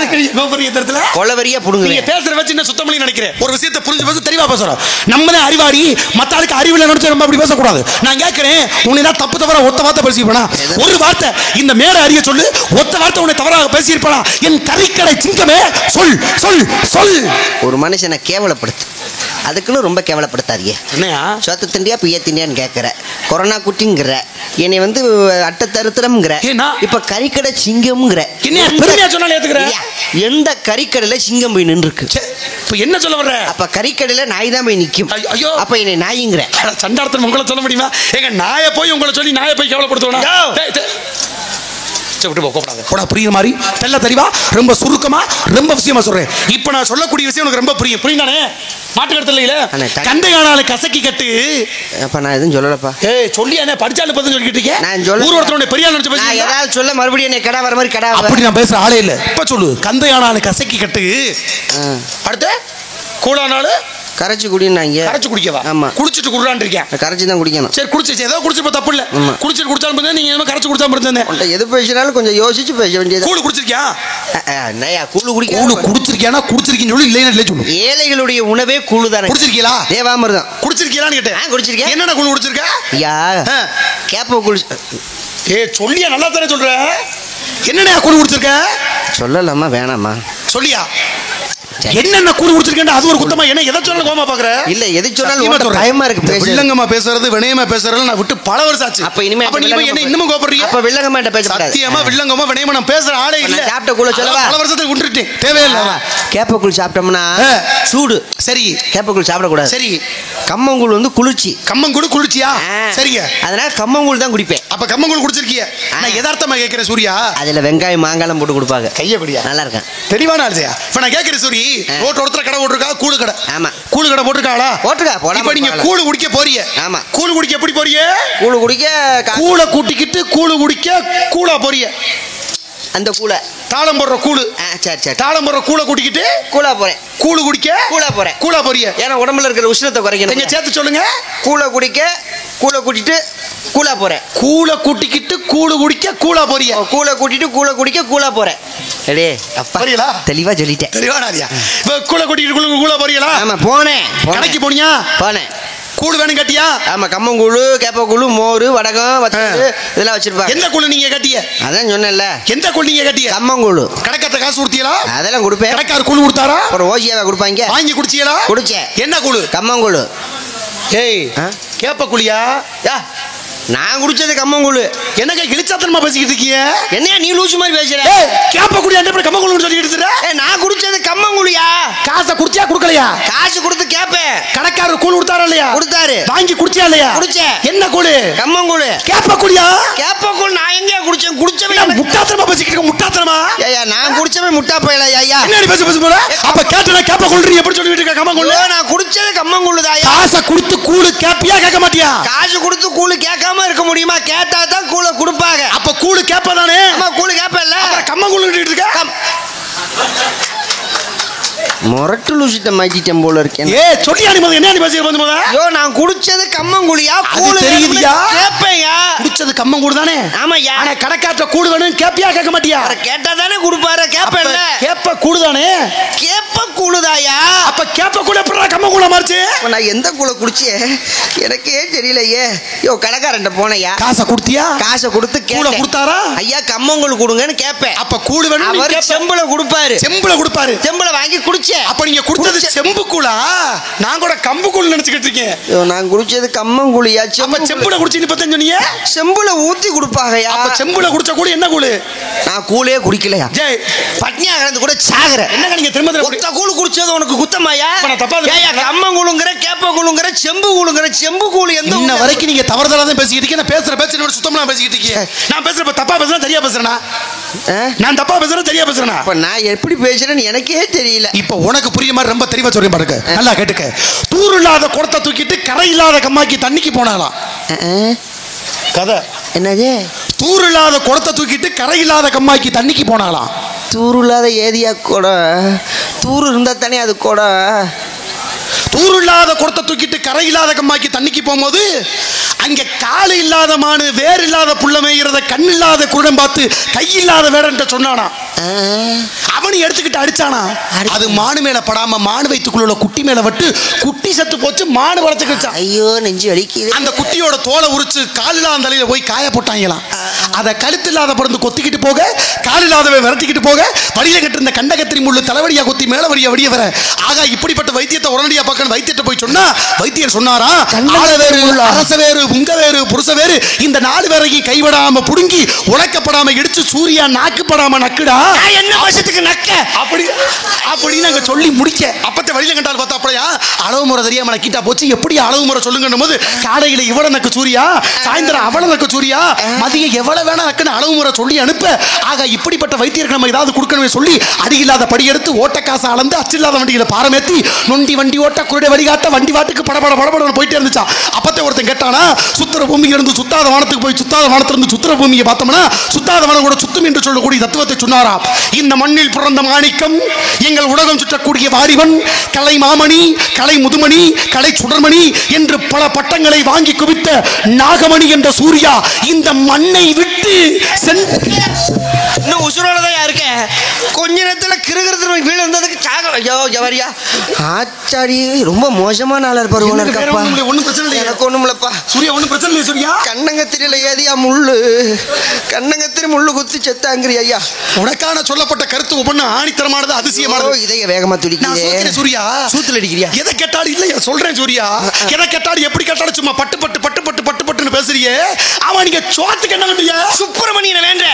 கொலவரியா புடுங்குறீங்க. பேசுற வச்சு என்ன சுத்தம் பண்ணி நினைக்கிறேன். ஒரு விஷயத்தை புரிஞ்சு பேச தெளிவா பேசுறோம். நம்ம தான் அறிவாளி, மத்த ஆளுக்கு அறிவில்லை நினைச்சு நம்ம அப்படி பேசக்கூடாது. நான் கேட்கிறேன், உன்னை தான் தப்பு தவறா ஒத்த வார்த்தை பேசியிருப்பா? ஒரு வார்த்தை இந்த மேடை அறிய சொல்லு, ஒத்த வார்த்தை உன்னை தவறாக பேசியிருப்பா? என் கறிக்கடை சிங்கமே சொல் சொல் சொல். ஒரு மனுஷனை கேவலப்படுத்து, அதுக்குன்னு ரொம்ப கேவலப்படுத்தாதீங்க. சொத்த திண்டியா பிய திண்டியான்னு கேட்குற, கொரோனா குட்டிங்கிற, என்னை வந்து அட்டை தருத்திரம்ங்கிற, இப்ப கறிக்கடை சிங்கம்ங்கிற. எந்த கறிக்கடையில சிங்கம் போய் நின்று இருக்கு? இப்ப என்ன சொல்ல வர்ற? அப்ப கறிக்கடையில நாய் தான் போய் நிக்கும். ஐயோ, அப்ப என்னை நாய்ங்கிற. சண்டார்த்தம் உங்களை சொல்ல முடியுமா? எங்க நாயை போய் உங்களை சொல்லி நாயை போய் கேவலப்படுத்துவோம். புரியுற மாதிரி தெல்ல தெளிவா ரொம்ப சுருக்கமா ரொம்ப விஷயமா சொல்றேன். இப்ப நான் சொல்லக்கூடிய விஷயம் உனக்கு ரொம்ப புரியும். புரியுதானே? மாட்டு கடத்தல கண்டையானால கசக்கி கட்டு. அப்ப நான் எதுவும் சொல்லலப்பா. சொல்லியானே படிச்சாலும் பத்தி சொல்லிட்டு இருக்கேன். நான் சொல்ல ஊர் ஒருத்தரோட பெரிய ஆள் நினைச்சு நான் ஏதாவது சொல்ல மறுபடியும் என்ன கடை வர மாதிரி கடை. அப்படி நான் பேசுற ஆளே இல்ல. இப்ப சொல்லு, கண்டையானால கசக்கி கட்டு. அடுத்து கூடானாலும் கரைச்சு குடினாங்க. கரைச்சு குடிக்கவா? ஆமா. குடிச்சிட்டு குடுறான்னு இருக்கேன். கரைச்சு தான் குடிக்கணும். சரி குடிச்சு ஏதோ குடிச்சு தப்பு இல்ல. குடிச்சிட்டு குடிச்சாலும் நீங்க என்ன கரைச்சு குடிச்சா இருந்தேன். எது பேசினாலும் கொஞ்சம் யோசிச்சு பேச வேண்டியது. கூழு குடிச்சிருக்கியா? நயா கூழு குடிச்சிருக்கியானா குடிச்சிருக்கீன்னு சொல்லி இல்லைன்னு இல்லை சொல்லு. ஏழைகளுடைய உணவே கூழு தானே. குடிச்சிருக்கீங்களா? தேவாமிர்தம் குடிச்சிருக்கீங்களான்னு கேட்டேன். குடிச்சிருக்கேன். என்னென்ன கூழு குடிச்சிருக்கா? ஐயா கேப்ப கூழ். சொல்லியா? நல்லா தானே சொல்ற. என்னென்ன கூழு குடிச்சிருக்க? சொல்லலாமா வேணாமா? சொல்லியா என்னென்ன கூழு குடிச்சிருக்கேன்? அது ஒரு குத்தமா? என்ன எதை சொன்னாலும் கோமா பாக்குற? இல்ல எதை சொன்னாலும் பயமா இருக்கு. வில்லங்கமா பேசுறது வினயமா பேசுறது நான் விட்டு பல வருஷம் ஆச்சு. அப்ப இனிமே என்ன இன்னமும் கோபப்படுறீங்க? அப்ப வில்லங்கமா கிட்ட பேச கூடாது. சத்தியமா வில்லங்கமா வினயமா நான் பேசுற ஆளே இல்ல. சாப்பிட்ட கூழ சொல்லவா? பல வருஷத்துக்கு விட்டுட்டேன். தேவையில்லை. கேப்பக்கூழ் சாப்பிட்டோம்னா சூடு. சரி. கேப்பக்கூழ் சாப்பிட கூடாது. சரி. கம்மங்கூழ் வந்து குளிர்ச்சி. கம்மங்கூழ் குளிர்ச்சியா? சரிங்க. அதனால கம்மங்கூழ் தான் குடிப்பேன். அப்ப கம்மங்கூழ் குடிச்சிருக்கீங்க? நான் யதார்த்தமா கேட்கிறேன் சூர்யா. அதுல வெங்காயம் மாங்காயம் போட்டு கொடுப்பாங்க. கையபடியா? நல்லா இருக்கேன். தெளிவான ஆள்சியா. இப்ப நான் கேட்கிறேன் சூரி, ரோட் ஒருத்தர கடை போட்டுருக்கா? கூழு கடை. ஆமா. கூழு கடை போட்டுருக்காளா? போட்டுருக்கா. இப்ப நீங்க கூழு குடிக்க போறீங்க. ஆமா. கூழு குடிக்க எப்படி போறீங்க? கூழு குடிக்க கூழ கூட்டிக்கிட்டு கூழு குடிக்க கூழா போறீங்க. அந்த கூழ தாளம் போடுற கூழு. சரி சரி. தாளம் போடுற கூழ கூட்டிக்கிட்டு கூழா போறேன். கூழு குடிக்க கூழா போறேன். கூழா போறீங்க. ஏன்னா உடம்புல இருக்கிற உஷ்ணத்தை குறைக்கணும். நீங்க சேர்த்து சொல்லுங்க. கூழ குடிக்க கூழ கூட்டிட்டு கூழா போறேன். கூழ கூட்டிக்கிட்டு கூழு குடிக்க கூழா போறீங்க. கூழ கூட்டிட்டு கூழ குடிக்க கூழா போறேன். எடே அப்பா தெளிவா சொல்லிட்டேன். தெளிவானாதியா? இப்ப கூழ கூட்டிட்டு கூழா போறீங்களா? ஆமா போனேன். கடைக்கு போனியா? போனேன். கூழு வேணும் கட்டியா? ஆமா. கம்மங்கூழு கேப்பக்கூழு மோரு வடகம் வத்தல் இதெல்லாம் வச்சிருப்பாங்க. எந்த கூழு நீங்க கட்டிய? அதான் சொன்னேன்ல. எந்த கூழு நீங்க கட்டிய? கம்மங்கூழு. கடைக்காரட்ட காசு கொடுத்தீங்களா? அதெல்லாம் கொடுப்பேன். கடைக்காரர் கூழு கொடுத்தாரா? ஒரு ஓசியாவை கொடுப்பாங்க. வாங்கி குடிச்சீங்களா? குடிச்சேன். என்ன கூழு? கம்மங்கூழு. ஏய் கேப்பக்கூழியா? நான் குடிச்சது கம்மங்கூழு. என்னங்க கிழிச்சாத்தனமா பேசிக்கிட்டு இருக்கீங்க? என்ன நீ லூசு மாதிரி பேசுற? கேப்பக்கூழி என்ன கம்மங்கூழு சொல்லிட்டு இருக்க? நான் குடிச்சது கம்மங்கூழியா? காசை குடிச்சியா குடுக்கலையா? காசு கொடுத்து கேப்பேன். கடைக்காரர் கூழ் கொடுத்தாரா இல்லையா? கொடுத்தாரு. வாங்கி குடிச்சியா இல்லையா? குடிச்சேன். என்ன கூழு? கம்மங்கூழு. கேப்பக்கூழியா? கேப்பக்கூழ் நான் எங்க குடிச்சேன்? குடிச்சவன் முட்டாத்தனமா பேசிக்கிட்டு இருக்க. முட்டாத்தனமா? ஐயா நான் குடிச்சவன் முட்டா போயல. ஐயா என்ன பேச பேச போற? அப்ப கேட்டனா கேப்பக்கூழ் நீ எப்படி சொல்லிட்டு இருக்க? கம்மங்கூழு. நான் குடிச்சது கம்மங்கூழு தான். காசை கொடுத்து கூழு கேப்பியா கேட்க மாட்டியா? காசு கொடுத்து கூழு கேட்காம இருக்க முடியுமா? கேட்டா தான் கூழ கொடுப்பாங்க. அப்ப கூழு கேப்பதானே? ஆமா கூழு கேப்பல்ல. அப்புறம் கம்மங்கூழு சொல்லிட்டு இருக்க. மொரட்டு லூசிட்ட மாட்டிட்டேன் போல இருக்கேன். சொல்லியா நீ என்ன நீ பேசிட்டு வந்து ஐயோ நான் குடிச்சது கம்மங்கூழியா? கூழு தெரியுதியா? கேப்பையா? குடிச்சது கம்மங்கூழு தானே? ஆமாயா. ஆனா கடைக்காரட்ட கூழு வேணும் கேப்பியா கேட்க மாட்டியா? கேட்டா தானே கொடுப்பாரு. கேப்பல்ல. கேப்ப கூழு தானே? கேப்ப கேப்ப கூழுதாயா? அப்ப கேப்ப கூழ் எப்படா கம்ம கூழ மாறுச்சு? நான் எந்த கூழ குடிச்சே எனக்கே தெரியலையே. யோ கடைக்காரன்ட்ட போனையா? காசை கொடுத்தியா? காசை கொடுத்து கூழ கொடுத்தாரா? ஐயா கம்மங்கூழ் கொடுங்கன்னு கேப்பேன். அப்ப கூழ் வேணும். அவர் செம்புல கொடுப்பாரு. செம்புல கொடுப்பாரு. செம்புல வாங்கி குடிச்சேன். அப்ப நீங்க குடிச்சது செம்பு கூழா? நான் கூட கம்பு கூழ் நினைச்சுக்கிட்டு இருக்கேன். நான் குடிச்சது கம்மங்கூழியா? செம்புல குடிச்சு இப்பதான் சொன்னீங்க. செம்புல ஊத்தி கொடுப்பாங்கயா. அப்ப செம்புல குடிச்ச கூழ் என்ன கூழ்? நான் கூழே குடிக்கலையா. ஜெய் பட்னியா கிடந்து கூட சாகுற. என்னங்க நீங்க திரும்ப ஒத்த கூழ் குடிச்சது உனக்கு குத்தமாயா? தப்பா கம்மங்கூழுங்கிற கேப்ப கூழுங்கிற செம்பு கூழுங்கிற செம்பு கூழ் எந்த இன்ன வரைக்கும் நீங்க தவறுதலா தான் பேசிக்கிட்டு இருக்கீங்க. நான் பேசுற பேச்சு என்னோட சுத்தமா பேசிக்கிட்டு இருக்கீங்க. நான் பேசுறப்ப தப்பா பேசுறேன் சரியா பேசுறேனா? நான் தப்பா பேசுறேன் சரியா பேசுறேனா? அப்ப நான் எப்படி பேசுறேன்னு எனக்கே தெரியல. இப்ப உனக்கு புரிய மாதிரி ரொம்ப தெளிவா சொல்றேன் பாருங்க. நல்லா கேட்டுக்க. தூர் இல்லாத குடத்தை தூக்கிட்டு கரை இல்லாத கம்மாக்கி தண்ணிக்கு போனாலாம். கதை என்னது? தூர் இல்லாத குடத்தை தூக்கிட்டு கரை இல்லாத கம்மாக்கி தண்ணிக்கு போனாலாம். தூர் இல்லாத ஏதியா கூட? தூர் இருந்தா தானே அது கூட. தூர் இல்லாத குடத்தை தூக்கிட்டு கரை இல்லாத கம்மாக்கி தண்ணிக்கு போகும்போது அங்க காலு இல்லாத மானு வேறு இல்லாத புள்ள மேய்கிறத கண் இல்லாத குருடன் பார்த்து கை இல்லாத வேறன்ட்ட சொன்னானா. அவனு எடுத்துக்கிட்டு அடிச்சானா. அது மானு மேல படாம மானு வயிற்றுக்குள்ள குட்டி மேல விட்டு குட்டி செத்து போச்சு. மானு வளர்த்துக்கிச்சா. ஐயோ நெஞ்சு வலிக்குது. அந்த குட்டியோட தோலை உரிச்சு கால் இல்லாத தலையில போய் காய போட்டாங்களாம். அதை கழுத்து இல்லாத பிறந்து கொத்திக்கிட்டு போக கால் இல்லாதவை விரட்டிக்கிட்டு போக வழியில கட்டிருந்த கண்ட கத்திரி முள்ளு தலைவடியா குத்தி மேல வழியா வடிய வர. ஆகா இப்படிப்பட்ட வைத்தியத்தை உடனடியா பார்க்கணும். வைத்தியத்தை போய் சொன்னா வைத்தியர் சொன்னாரா, அரச வேறு உங்க வேறு புருஷ வேறு இந்த 4 பேரையும் கைவிடாம புடுங்கி உழைக்கப்படாம இடிச்சு சூரியா நாக்குப்படாம நக்குடா. என்ன வருஷத்துக்கு நக்க அப்படி அப்படின்னு நாங்க சொல்லி முடிக்க அப்பத்த வழியில கண்டால் பார்த்தா அப்படியா அளவு முறை தெரியாம நக்கிட்டா போச்சு. எப்படி அளவு முறை சொல்லுங்கன்னும் போது காடையில இவ்வளவு நக்கு சூரியா, சாயந்தரம் அவ்வளவு நக்கு சூரியா, மதியம் எவ்வளவு வேணா நக்குன்னு அளவு முறை சொல்லி அனுப்ப. ஆக இப்படிப்பட்ட வைத்தியருக்கு நம்ம ஏதாவது கொடுக்கணுமே சொல்லி அடியில்லாத படி எடுத்து ஓட்டக்காசை அளந்து அச்சில்லாத வண்டியில பாரமேத்தி நொண்டி வண்டி ஓட்ட குருடை வடிகாட்ட வண்டி வாட்டுக்கு படபட படபட போயிட்டே இருந்துச்சா. அப்பத்த ஒருத்தன் கேட்டானா, சுத்திர பூமியில இருந்து சுத்தாத வானத்துக்கு போய் சுத்தாத வானத்திலிருந்து சுத்திர பூமியை பார்த்தோம்னா சுத்தாத வானம் கூட சுத்தும் என்று சொல்லக்கூடிய தத்துவத்தை சொன்னாரா. இந்த மண்ணில் பிறந்த மாணிக்கம், எங்கள் உலகம் சுற்றக்கூடிய வாரிவன், கலை மாமணி, கலை முதுமணி, கலை சுடர்மணி என்று பல பட்டங்களை வாங்கி குவித்த நாகமணி என்ற சூர்யா இந்த மண்ணை விட்டு இன்னும் உசுரோடதான் இருக்க. கொஞ்ச நேரத்துல கிருகிருத்து வீடு வந்ததுக்கு ஐயோ ஜவரியா ஆச்சாரி ரொம்ப மோசமான ஆளா இருப்பாரு. ஒன்னும் பிரச்சனை இல்லை. எனக்கு ஒண்ணும் இல்லப்பா சூர்யா, ஒன்னும் பிரச்சனை இல்லை. சூர்யா கண்ணங்கத்திரியில ஏதியா முள்ளு, கண்ணங்கத்திரி முள்ளு குத்தி செத்தாங்கிரி ஐயா. உனக்கான சொல்லப்பட்ட கருத்து ஒவ்வொன்னு ஆணித்தரமானது, அதிசயமானது. இதைய வேகமா துடிக்கிறேன். சூர்யா சூத்துல அடிக்கிறியா? எதை கேட்டாலும் இல்லையா சொல்றேன் சூர்யா. எதை கேட்டாலும் எப்படி கேட்டாலும் சும்மா பட்டு பட்டு பட்டு பட்டு பட்டு பட்டுன்னு பேசுறியே. அவன் நீங்க சோத்துக்கு என்ன பண்றியா? சுப்பிரமணியனை வேண்ட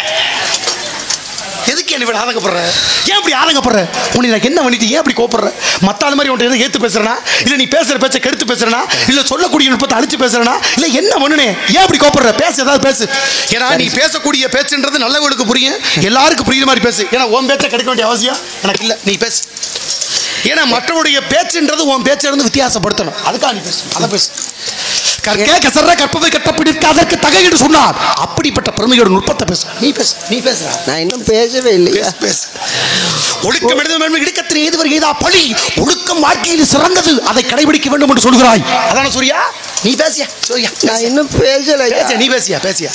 எதுக்கு என்ன விட ஆதங்கப்படுற? ஏன் அப்படி ஆதங்கப்படுற? உன்னை நான் என்ன பண்ணிட்டு ஏன் அப்படி கோப்படுற? மத்தாள் மாதிரி உன்ட்ட ஏத்து பேசுறனா, இல்ல நீ பேசுற பேச்சை கெடுத்து பேசுறனா, இல்ல சொல்லக்கூடிய நுட்பத்தை அழிச்சு பேசுறனா, இல்ல என்ன பண்ணுனே? ஏன் அப்படி கோப்படுற? பேச ஏதாவது பேசு. ஏன்னா நீ பேசக்கூடிய பேச்சுன்றது நல்லவங்களுக்கு புரியும், எல்லாருக்கும் புரியுற மாதிரி பேசு. ஏன்னா உன் பேச்சை கிடைக்க வேண்டிய அவசியம் எனக்கு இல்ல. நீ பேசு. ஏன்னா மற்றவருடைய பேச்சுன்றது உன் பேச்சை இருந்து வித்தியாசப்படுத்தணும். அதுக்காக நீ பேசு. அதை பேசு. கற்க கசற கற்பவை கட்டப்பிடித்து அதற்கு தகை என்று சொன்னார். அப்படிப்பட்ட பெருமையோட நுட்பத்தை பேசு. நீ பேசு. நீ பேசுற. நான் இன்னும் பேசவே இல்லை. பேசு. ஒழுக்கம் எழுத இடுக்கத்தில் ஏதுவர் ஏதா பழி. ஒழுக்கம் வாழ்க்கையில் சிறந்தது, அதை கடைபிடிக்க வேண்டும் என்று சொல்கிறாய். அதான சூர்யா? நீ பேசியா? சூர்யா நான் இன்னும் பேசல. நீ பேசியா? பேசியா?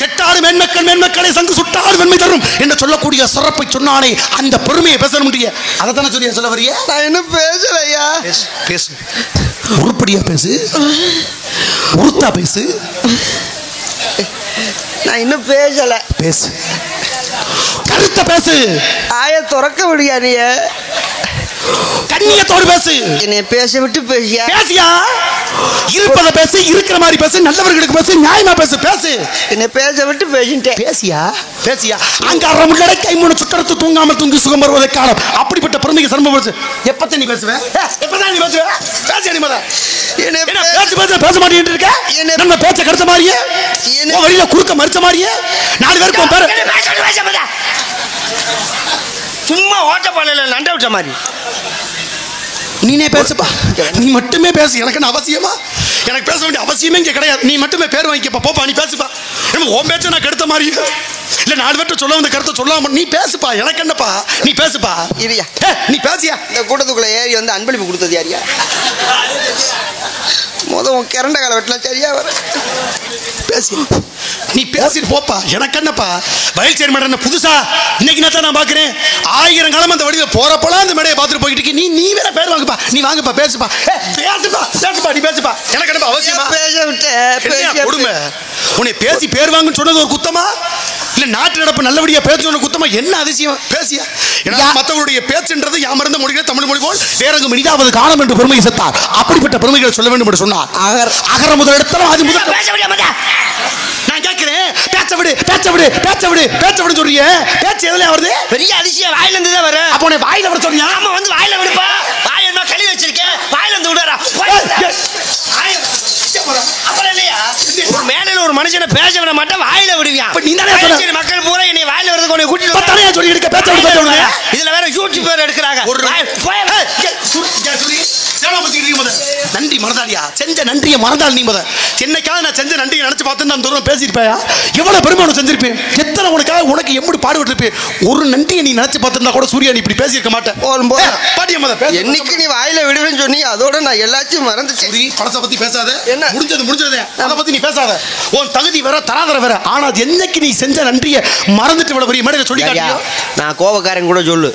கெட்டாடு மென்மக்கள் மென்மக்களை சங்கு சுட்டாடு வெண்மை தரும் என்று சொல்லக்கூடிய சிறப்பை சொன்னானே, அந்த பெருமையை பேச முடிய அதை தானே சூர்யா சொல்ல வரிய? நான் இன்னும் பேசலையா? பேசு. உருப்படியா பேசு. உருத்தா பேசு. நான் இன்னும் பேசல. பேசு. கருத்த பேசு. ஆய துறக்க முடியாது. கண்ணியத்தோடு பேசு. என்னை பேச விட்டு பேசியா? பேசியா? இருப்பத பேசு, இருக்கிற மாதிரி பேசு, நல்லவர்களுக்கு பேசு, நியாயமா பேசு. பேசு. என்னை பேச விட்டு பேசிட்டேன். பேசியா? பேசியா? அங்கார முள்ளடை கைமுன சுட்டறுத்து தூங்காமல் தூங்கி சுகம் வருவதை காலம். அப்படிப்பட்ட பெருமைக்கு சர்ம பேசு. எப்பத்த நீ பேசுவ? எப்பதான் நீ பேசுவ? பேசியா? நீ மத என்ன பேச பேச பேச மாட்டேன்னு இருக்க? நம்ம பேச்ச கருத்த மாதிரியே வழியில குறுக்க மறிச்ச மாதிரியே 4 பேருக்கு பேரு சும்மா ஓட்டப்பாளையில நண்ட விட்ட மாதிரி நீனே பேசுப்பா. நீ மட்டுமே பேசு. எனக்கு அவசியமா? எனக்கு பேச வேண்டிய அவசியமே இங்கே கிடையாது. நீ மட்டுமே பேர் வாங்கிக்கப்பா. போப்பா நீ பேசுப்பா. உன் பேச்ச நான் கெடுத்த மாதிரி இல்ல 4 பேர்ட்ட சொல்ல வந்த கருத்தை சொல்லாம நீ பேசுப்பா. எனக்கு என்னப்பா? நீ பேசுப்பா. இல்லையா? நீ பேசியா? இந்த கூட்டத்துக்குள்ள ஏறி வந்து அன்பளிப்பு கொடுத்தது யாரியா? உன் கிறண்ட கால வெட்டலாம் சரியா வர பேசி நீ பேசிட்டு போப்பா. எனக்கு என்னப்பா வயல் சேர்மன் புதுசா இன்னைக்கு நான் பாக்குறேன். 1000 காலம் அந்த வடிவில் போறப்பலாம் அந்த மேடையை பார்த்துட்டு போயிட்டு இருக்கீங்க. நீ வேற பேர் வாங்கப்பா, நீ வாங்கப்பா, பேசுப்பா, பேசுப்பா, நீ பேசுப்பா. எனக்கு என்னப்பா அவசியமா பேச விட்ட கொடுமை. உன்னை பேசி பேர் வாங்குன்னு சொன்னது ஒரு குத்தமா, இல்ல நாட்டு நடப்பு நல்லபடியா பேசணும் குத்தமா? என்ன அதிசயம் பேசியா? மற்றவருடைய பேச்சுன்றது யாமர்ந்த மொழிகள் தமிழ் மொழி போல் வேறங்கு மனிதாவது காலம் என்று பெருமை செத்தார். அப்படிப்பட்ட பெருமைகளை சொல்ல வேண்டும் என்று சொன்னார். அகர முதல் இடத்துல அது முதல் பேச விட நான் கேட்கிறேன். பேச்ச விடு, பேச்ச விடு, பேச்ச விடு, பேச்ச விடு சொல்றீங்க. பேச்சு எதுல வருது? பெரிய அதிசயம் வாயில இருந்து தான் வரும். அப்போ உன்னை வாயில விட சொல்றியா? ஆமா, வந்து வாயில விடுப்பா. வாய் என்ன கழுவி வச்சிருக்கேன், வாயில இருந்து விடுறா. அப்புறம் இல்லையா, ஒரு மேடையில ஒரு மனுஷனை பேச விட மாட்டேன், வாயில விடுவியான். நீ தானே மக்கள் பூரா என்னை வாயில விடுறது கொண்டு கூட்டிட்டு தனியா சொல்லி எடுக்க பேச்ச விடு, பேச்ச விடு. இதுல வேற யூடியூப் பேர் எடுக்கிறாங்க. ஒரு நன்றி மறந்தாடியா, செஞ்ச நன்றியை மறந்தாள் நீ. என்னைக்காக நான் செஞ்ச நன்றியை நினைச்சு பார்த்து நான் தூரம் பேசியிருப்பேயா? எவ்வளவு பெருமை உனக்கு செஞ்சிருப்பேன், எத்தனை உனக்காக உனக்கு எப்படி பாடுபட்டு இருப்பேன். ஒரு நன்றியை நீ நினைச்சு பார்த்திருந்தா கூட சூர்யா நீ இப்படி பேசியிருக்க மாட்டேன். என்னைக்கு நீ வாயில விடுவேன்னு சொன்னி அதோட நான் எல்லாத்தையும் மறந்துட்டேன். பழச பத்தி பேசாத, என்ன முடிஞ்சது அதை பத்தி நீ பேசாத. உன் தகுதி வேற, தராதர வேற. ஆனா என்னைக்கு நீ செஞ்ச நன்றியை மறந்துட்டு இவ்வளவு பெரிய மேடையில சொல்லி காட்டியோ. நான் கோபக்காரன் கூட சொல்லு,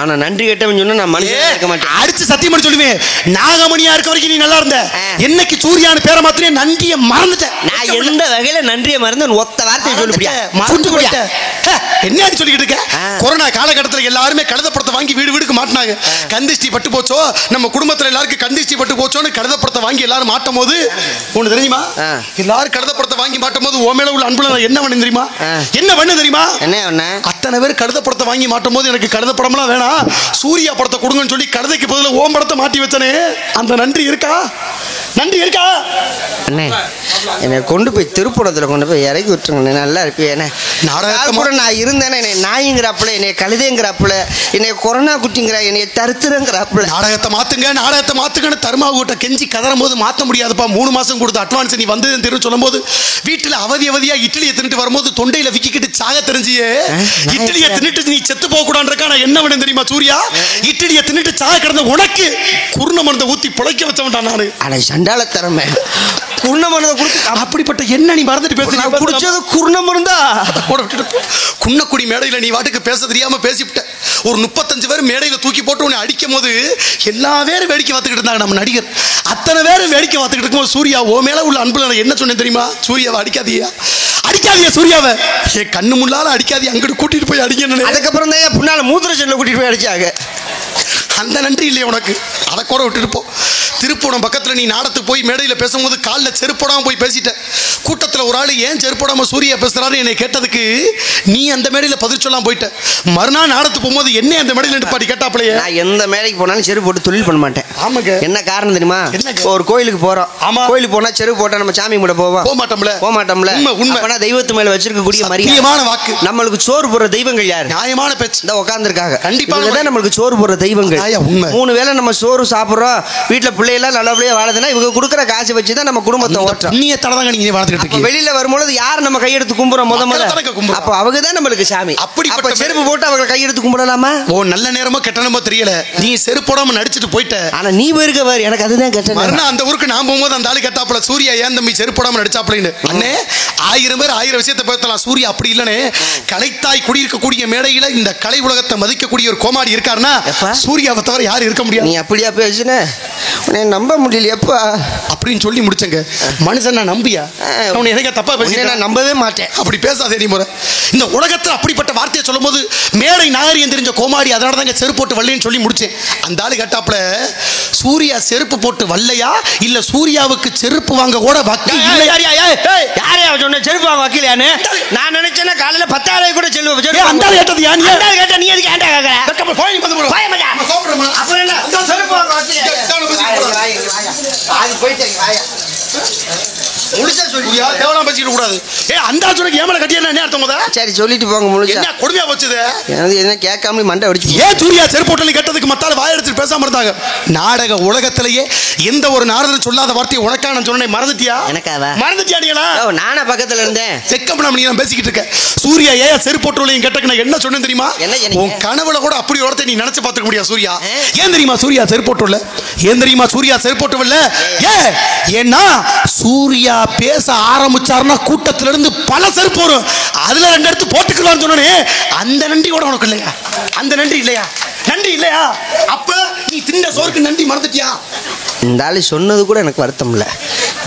ஆனா நன்றி கேட்டவன் சொன்னா நான் மனுஷன் இருக்க மாட்டேன். அடிச்சு சத்தியம் பண்ணி சொல்லுவேன். நாகமணியா இருக்க வரைக்கும் நீ நல்லா இருந்த. என்னைக்கு சூர்யான்னு பேரை மாத்திரே நன்றியை மறந்துட்டேன். நான் எந்த வகையில நன்றியை மறந்து ஒத்த வார்த்தையை சொல்லுபியா? மறந்து போயிட்ட. என்ன சொல்லிக்கிட்டு இருக்க? கொரோனா காலகட்டத்தில் எல்லாருமே கழுதப்படத்தை வாங்கி வீடு வீடுக்கு மாட்டினாங்க. கந்திஷ்டி பட்டு போச்சோ, நம்ம குடும்பத்துல எல்லாருக்கும் கந்திஷ்டி பட்டு போச்சோன்னு கழுதப்படத்தை வாங்கி எல்லாரும் மாட்டும் போது ஒண்ணு தெரியுமா? எல்லாரும் கழுதப்படத்தை வாங்கி மாட்டும் போது ஓ மேல உள்ள அன்புல என்ன பண்ணு தெரியுமா? என்ன பண்ணு தெரியுமா? என்ன அத்தனை பேர் கழுதப்படத்தை வாங்கி மாட்டும் போது எனக்கு கழுதப்படம்லாம் வேணாம், சூர்யா படத்தை கொடுங்கன்னு சொல்லி கழுதைக்கு பதில் ஓம் படத்தை மாட்டி வச்சனே, அந்த நன்றி இருக்கா? நன்றி இருக்கா? அண்ணே, என்னை கொண்டு போய் திருப்புறத்துல கொண்டு போய் இறக்கி விட்டுருங்க, நல்லா இருப்பேன். கூட நான் இருந்தேனே, என்னை நாய்ங்கிறாப்புல, என்னை கழுதைங்கிறாப்புல, என்னை கொரோனா குட்டிங்கிற, என்னை தருத்துறங்கிறாப்புல. நாடகத்தை மாத்துங்கன்னு தர்மாவுட்ட கெஞ்சி கதறும் போது மாற்ற முடியாதுப்பா. 3 மாசம் கொடுத்து அட்வான்ஸ் நீ வந்து தெரியும் சொல்லும் போது வீட்டுல அவதியா இட்லியை தின்னுட்டு வரும்போது தொண்டையில விக்கிக்கிட்டு சாக தெரிஞ்சியே. இட்லியை தின்னுட்டு நீ செத்து போக கூடாதுக்கா நான் என்ன வேணும் தெரியுமா சூர்யா? இட்லியை தின்னுட்டு சாக கிடந்த உனக்கு குருண மருந்தை ஊத்தி பிழைக்க வச்சவன்டா நானு. அட சண்டால தரமே, குருண மருந்தை கொடுத்து அப்படிப்பட்ட என்ன நீ மறந்துட்டு பேசுற? குடிச்சது குருண மருந்தா? குன்னக்குடி மேடையில நீ வாட்டுக்கு பேச தெரியாம பேசிவிட்ட. ஒரு 35 பேர் மேடையில தூக்கி போட்டு உன்னை அடிக்கும் போது எல்லா பேரும் வேடிக்கை பார்த்துக்கிட்டு இருந்தாங்க. நம்ம நடிகர் அத்தனை பேரும் வேடிக்கை பார்த்துக்கிட்டு இருக்கும்போது சூர்யா ஓ மேல உள்ள அன்புல நான் என்ன சொன்னேன் தெரியுமா? சூர்யாவை அடிக்காதீங்க சூர்யாவை, என் கண்ணு முன்னால அடிக்காதீங்க, அங்கிட்டு கூட்டிட்டு போய் அடிங்க. அதுக்கப்புறம் தான் பின்னால மூத்திர செல்ல கூட்டிட்டு போய் அடிச்சாங்க. அந்த நன்றி இல்லையே உனக்கு, அதை கூட விட்டுட்டு போ. திருப்பூரம் பக்கத்தில் நீ நாடத்துக்கு போய் மேடையில் பேசும்போது காலில் செருப்போடாமல் போய் பேசிட்ட. கூட்டத்தில் ஒரு ஆள் ஏன் செருப்போடாமல் சூர்யா பேசுறாரு என்னை கேட்டதுக்கு நீ அந்த மேடையில் பதில் சொல்லாமல் போயிட்ட. மறுநாள் நாடத்துக்கு போகும்போது என்ன அந்த மேடையில் நிப்பாட்டி கேட்டாப்பலையே. நான் எந்த மேடைக்கு போனாலும் செருப்பு போட்டு தொழில் பண்ண மாட்டேன். ஆமாங்க. என்ன காரணம் தெரியுமா? ஒரு கோயிலுக்கு போறோம். ஆமா, கோயிலுக்கு போனா செருப்பு போட்டா நம்ம சாமி கூட போக மாட்டோம்ல. உண்மை. தெய்வத்து மேல வச்சிருக்கக்கூடிய மரியாதையான வாக்கு. நம்மளுக்கு சோறு போடுற தெய்வங்கள் யாரு? நியாயமான பேச்சு. இந்த உட்கார்ந்துருக்காங்க. கண்டிப்பா நம்மளுக்கு சோறு போடுற தெய்வங்கள். 3 வேளை நம்ம சோறு சாப்பிடுறோம், வீட்டுல பிள்ளையெல்லாம் நல்லபடியா வாழுதுன்னா இவங்க கொடுக்குற காசு வச்சுதான் நம்ம குடும்பத்தை ஓட்டுறோம். நீ தடவை நீங்க வாழ்ந்துட்டு இருக்கீங்க. வெளியில வரும்போது யார் நம்ம கையெடுத்து கும்புறோம்? முதல்ல அப்ப அவங்க தான் நம்மளுக்கு சாமி. அப்ப செருப்பு போட்டு அவங்க கையெடுத்து கும்பிடலாமா? ஓ, நல்ல நேரமோ கெட்ட நேரமோ தெரியல, நீ செருப்பு போடாம நடிச்சிட்டு போயிட்ட. ஆனா நீ போயிருக்க பாரு, எனக்கு அதுதான் கெட்ட நேரம். அந்த ஊருக்கு நான் போகும்போது அந்த ஆளு கேட்டாப்புல சூர்யா ஏன் தம்பி செருப்பு போடாம நடிச்சாப்புலன்னு. அண்ணே 1000 பேர் 1000 விஷயத்தை பேசலாம். சூர்யா அப்படி இல்லனே, கலைத்தாய் குடியிருக்கக்கூடிய மேடையில இந்த கலை உலகத்தை மதிக்கக்கூடிய ஒரு கோமாடி இருக்காருன்னா சூர்யாவை தவிர யாரும் இருக்க முடியாது. நீ அப்படியா பேசுன? உன்னை நம்ப முடியலையப்பா அப்படின்னு சொல்லி முடிச்சங்க. மனுஷன் நான் நம்பியா? அவனை எனக்கு தப்பா பேசி நான் நம்பவே மாட்டேன். அப்படி பேசாதே நீ முறை. இந்த உலகத்தில் அப்படிப்பட்ட வார்த்தையை சொல்லும் போது மேடை நாகரிகம் தெரிஞ்ச கோமாடி அதனால தாங்க செருப்பு போட்டு வரலன்னு சொல்லி முடிச்சேன். அந்த ஆளு கேட்டாப்புல சூர்யா செருப்பு போட்டு வரலையா இல்ல சூர்யாவுக்கு செருப்பு வாங்க கூட வக்கீல் யாரையா சொன்ன செருப்பு வாங்க வக்கீலான்னு? நான் நினைச்சேன்னா காலையில 10,000 கூட செல்லுவேன். அந்த ஆளு கேட்டது யாரு? கேட்டா நீ எதுக்கு ஏன்டா கேக்குற? போய் வந்து போய் மச்சான். அப்புறம் என்ன செருப்பு வாங்க வக்கீல்? போயிட்டேன் வாயா. முழுசா சொல்லி தேவலாம் பேசிக்கிட்டு கூடாது. அந்தாச்சுக்கு ஏமல கட்டியா என்ன அர்த்தம்? சரி சொல்லிட்டு போங்க முழுசா. என்ன கொடுமையா போச்சுது? என்ன கேட்காம மண்டை அடிச்சு. ஏன் சூர்யா செருப்போட்டலி கட்டதுக்கு மத்தால வாயடிச்சு பேசாம இருந்தாங்க? நாடக உலகத்திலேயே எந்த ஒரு நாரதன் சொல்லாத வார்த்தையை உனக்கா நான் சொன்னேன், மறந்துட்டியா? எனக்காவா? மறந்துட்டியா நீங்களா? நானா பக்கத்துல இருந்தேன். செக்கம்னா நீ நான் பேசிக்கிட்டு இருக்க. சூர்யா ஏன் செருப்போட்டலையும் கட்டக்கு நான் என்ன சொன்னேன் தெரியுமா? உன் கனவுல கூட அப்படி ஒருத்தர் நீ நினைச்சு பார்த்துக்க முடியாது சூர்யா. ஏன் தெரியுமா சூர்யா செருப்போட்டல? ஏன் தெரியுமா சூர்யா செருப்போட்டல? ஏன்னா சூர்யா பேச ஆரம்பிச்சாருன்னா கூட்டத்துல இருந்து பல செருப்பு வரும். அதுல 2 எடுத்து போட்டுக்கலாம்னு சொன்னே. அந்த நன்றி கூட உனக்கு இல்லையா? அந்த நன்றி இல்லையா? நன்றி இல்லையா? அப்ப நீ தின்ன சோறுக்கு நன்றி மறந்துட்டியா? இந்த ஆளு சொன்னது கூட எனக்கு வருத்தம் இல்லை.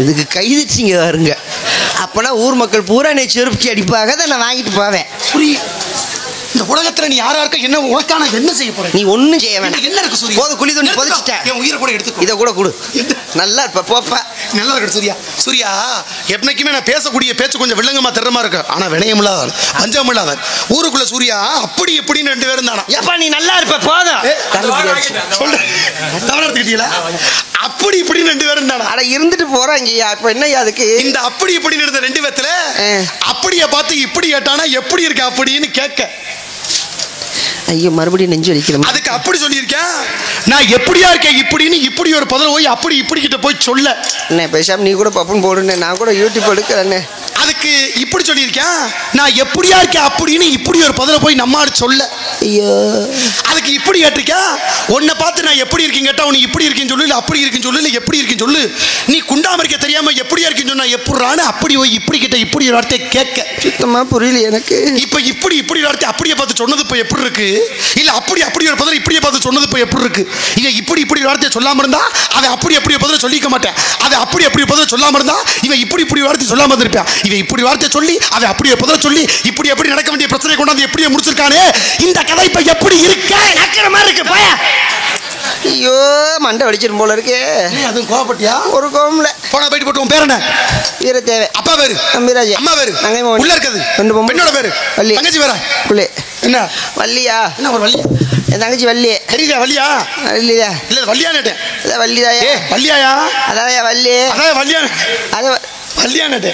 இதுக்கு கைதிச்சிங்க வருங்க. அப்பனா ஊர் மக்கள் பூரா நீ செருப்புக்கு அடிப்பாக தான் நான் வாங்கிட்டு போவேன். இந்த உலகத்துல நீ யாரா இருக்க என்ன உனக்கான என்ன செய்ய போற? நீ ஒண்ணும் செய்ய வேண்டாம். என்ன இருக்கு சூர்யா? போது குழி தோண்டி புதைச்சிட்டேன். என் உயிரை கூட எடுத்துக்கோ. இதை கூட கொடு. நல்லா இருப்ப போப்பா. நல்லா இருக்கு சூர்யா. சூர்யா எப்பனைக்குமே நான் பேசக்கூடிய பேச்சு கொஞ்சம் வில்லங்கமா தெரியமா இருக்கு. ஆனா வினயம் இல்லாத பஞ்சம் இல்லாத ஊருக்குள்ள சூர்யா அப்படி இப்படின்னு 2 பேரும் தானா? எப்பா நீ நல்லா இருப்ப போதும். சொல்லு தவறு எடுத்துக்கிட்டீங்களா? அப்படி இப்படின்னு 2 பேரும் தானா? அட இருந்துட்டு போறாங்க. இப்ப என்ன அதுக்கு இந்த அப்படி இப்படின்னு இருந்த 2 பேத்துல அப்படியே பார்த்து இப்படி கேட்டானா எப்படி இருக்கு அப்படின்னு கேட்க. ஐயோ மறுபடியும் நெஞ்சு வலிக்கிறேன். அதுக்கு அப்படி சொல்லியிருக்கேன். நான் எப்படியா இருக்கேன் இப்படின்னு இப்படி ஒரு பதில் போய் அப்படி இப்படி கிட்ட போய் சொல்ல. என்ன பேசாம நீ கூட பப்புன்னு போடுன்னு நான் கூட யூடியூப் எடுக்கிறேன்னு. அதுக்கு இப்படி சொல்லியிருக்கேன். நான் எப்படியா இருக்கேன் அப்படின்னு இப்படி ஒரு பதில போய் நம்மாடு சொல்ல. ஐயோ அதுக்கு இப்படி கேட்டிருக்கா. உன்னை பார்த்து நான் எப்படி இருக்கேன் கேட்டா உனக்கு இப்படி இருக்கேன்னு சொல்லு, இல்லை அப்படி இருக்குன்னு சொல்லு, இல்லை எப்படி இருக்குன்னு சொல்லு. நீ குண்டாமரிக்க தெரியாம எப்படியா இருக்குன்னு சொன்னா எப்படிறான்னு அப்படி போய் இப்படி கிட்ட இப்படி ஒரு வார்த்தை கேட்க சுத்தமா புரியல எனக்கு. இப்ப இப்படி இப்படி வார்த்தை அப்படியே பார்த்து சொன்னது இப்ப எப்படி இருக்கு? இல்ல அப்படி அப்படி ஒரு பதில் இப்படியே பார்த்து சொன்னது இப்ப எப்படி இருக்கு? இவன் இப்படி இப்படி வார்த்தையை சொல்லாம இருந்தா அதை அப்படி அப்படி பதில் சொல்லிக்க மாட்டேன். அதை அப்படி அப்படி பதில் சொல்லாம இருந்தா இவன் இப்படி இப்படி வார்த்தை சொல்லாம இருப்பான். இவன் இப்படி வார்த்தை சொல்லி அதை அப்படியே பதில் சொல்லி இப்படி எப்படி நடக்க வேண்டிய பிரச்சனை கொண்டாந்து எப்படியே முடிச்சிருக்கானே. இந்த கதை இப்ப எப்படி இருக்கு? நக்கிற மாதிரி இருக்கு. போய ஐயோ மண்டை வலிச்சிடும் போல இருக்கே. அதுவும் கோவப்பட்டியா? ஒரு கோவம்ல போனா போயிட்டு போட்டு. உன் பேர் என்ன? வீர தேவை. அப்பா பேரு அம்பிராஜ். அம்மா பேரு உள்ள இருக்குது. பெண்ணோட பேரு வள்ளி. தங்கச்சி பேரா? புள்ளே. என்ன வள்ளியா? என்ன ஒரு வள்ளி? என் தங்கச்சி வள்ளி. தெரியுதா வள்ளியா? வள்ளிதா இல்ல வள்ளியானே. அதான் வள்ளிதாயா. வள்ளியாயா? அதான் வள்ளி. அதான் வள்ளியான. அது வள்ளியானே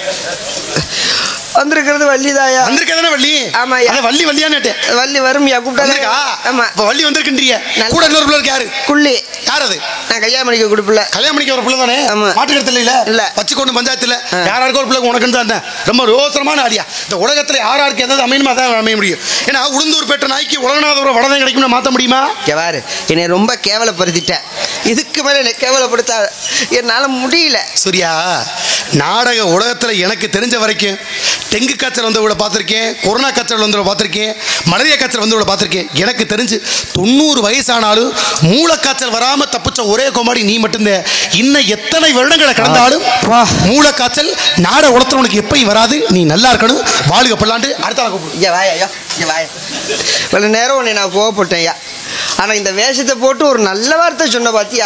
வந்திருக்கிறது வள்ளிதாயா. வந்திருக்கதானே வள்ளி? ஆமா அத வள்ளி வள்ளியானே. வள்ளி வரும்யா கூப்பிட்டாங்க. ஆமா இப்ப வள்ளி வந்திருக்கின்றிய. கூட இன்னொரு பிள்ளை யாரு? குள்ளி. யார் அது? நான் கல்யாணம் பண்ணிக்க கொடுப்பல. கல்யாணம் பண்ணிக்க ஒரு பிள்ளை தானே? மாட்டு கடத்தல இல்ல இல்ல வச்சுக்கொண்டு பஞ்சாயத்துல யாராருக்கு ஒரு பிள்ளை உனக்கு தான் ரொம்ப ரோசரமான ஆடியா. இந்த உலகத்துல யாராருக்கு எதாவது அமையணுமா தான் அமைய முடியும். ஏன்னா உளுந்தூர் பெற்ற நாய்க்கு உலகநாதபுரம் வடதான் கிடைக்கும்னு மாத்த முடியுமா? கேவாரு என்னை ரொம்ப கேவலப்படுத்திட்டேன். இதுக்கு மேல என்னை கேவலப்படுத்த என்னால முடியல. சூர்யா நாடக உலகத்துல எனக்கு தெரிஞ்ச வரைக்கும் டெங்கு காய்ச்சல் வந்தவளை பார்த்துருக்கேன், கொரோனா காய்ச்சல் வந்தவளை பார்த்துருக்கேன், மலேரியா காய்ச்சல் வந்தவளை பார்த்துருக்கேன். எனக்கு தெரிஞ்சு 90 வயசானாலும் மூளைக்காய்ச்சல் வராம தப்பிச்ச ஒரே கோமாடி நீ மட்டும்தான். இன்னும் எத்தனை வருடங்களை கடந்தாலும் மூளைக்காய்ச்சல் நாட உலகத்துல உனக்கு எப்பயும் வராது. நீ நல்லா இருக்கணும். வாழ்க பல்லாண்டு. அடுத்த இவ்வளவு நேரம் உன்னை நான் கோவப்பட்டேன் ஐயா. ஆனா இந்த வேஷத்தை போட்டு ஒரு நல்ல வார்த்தை சொன்ன பாத்தியா.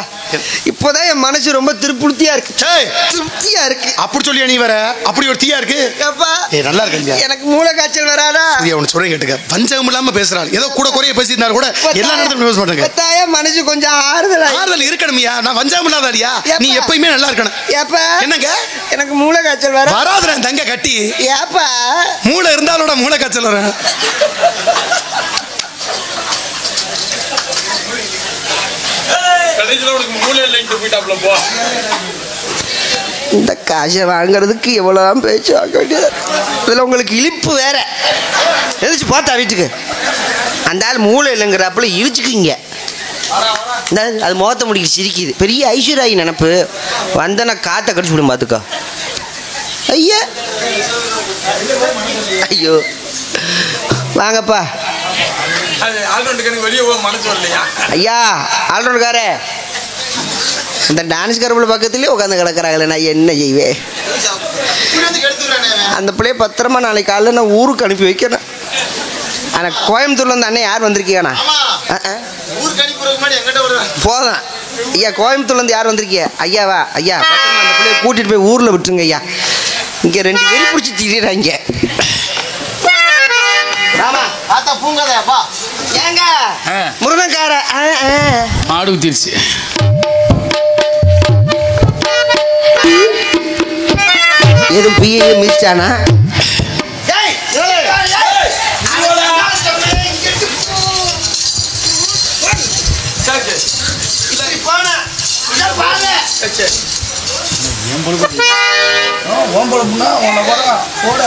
இப்போதான் என் மனசு ரொம்ப திருப்தியா இருக்கு. திருப்தியா இருக்கு. அப்படி சொல்லியா நீ வர? அப்படி ஒரு தீயா இருக்கு. நல்லா இருக்கு. எனக்கு மூளை காய்ச்சல் வராதா? சொல்றேன் கேட்டுக்க. பஞ்சகம் இல்லாம பேசுறாள். ஏதோ கூட குறைய பேசியிருந்தாரு கூட எல்லா நேரத்திலும் பேச மாட்டேங்க. மனசு கொஞ்சம் ஆறுதல் இருக்கணும்யா. நான் வஞ்சகம் இல்லாதாடியா. நீ எப்பயுமே நல்லா இருக்கணும். என்னங்க எனக்கு மூளை காய்ச்சல் வராதுடா தங்க கட்டி. ஏப்பா மூளை இருந்தாலோட மூளை காய்ச்சல் வர. இந்த காசை வாங்குறதுக்கு எவ்வளவு பேச்சு வாங்க வேண்டியது. இதுல உங்களுக்கு இழிப்பு வேற. எதிர்த்து பார்த்தா வீட்டுக்கு அந்த ஆள் மூளை இல்லைங்கிறப்பல இழிச்சுக்குங்க. அது முகத்தை முடிக்க சிரிக்குது. பெரிய ஐஸ்வர்யாயி நினப்பு வந்தனா காற்றை கடிச்சு விடும் பார்த்துக்கோ. ஐயா ஐயோ வாங்கப்பா ஐயா. ஆல்ரவுண்டுக்காரே இந்த டான்ஸ் கருப்பில் பக்கத்துலேயே உட்காந்து கிடக்குறாங்களே. நான் என்ன செய்வேன்? அந்த பிள்ளைய பத்திரமா நாளைக்கு காலையில் நான் ஊருக்கு அனுப்பி வைக்கணும். ஆனால் கோயம்புத்தூர்ல இருந்து அண்ணன் யார் வந்திருக்கீங்கண்ணா? போதும் ஐயா. கோயம்புத்தூர்லேருந்து யார் வந்திருக்கீங்க? ஐயாவா? ஐயா அந்த பிள்ளைய கூட்டிகிட்டு போய் ஊரில் விட்டுருங்க ஐயா. இங்கே 2 வெறி பிடிச்சி திரியிறாங்க. ஏங்க முருகன்கார மாடு ஊத்திருச்சு. எதுவும் பிஏ மிச்சானா? போட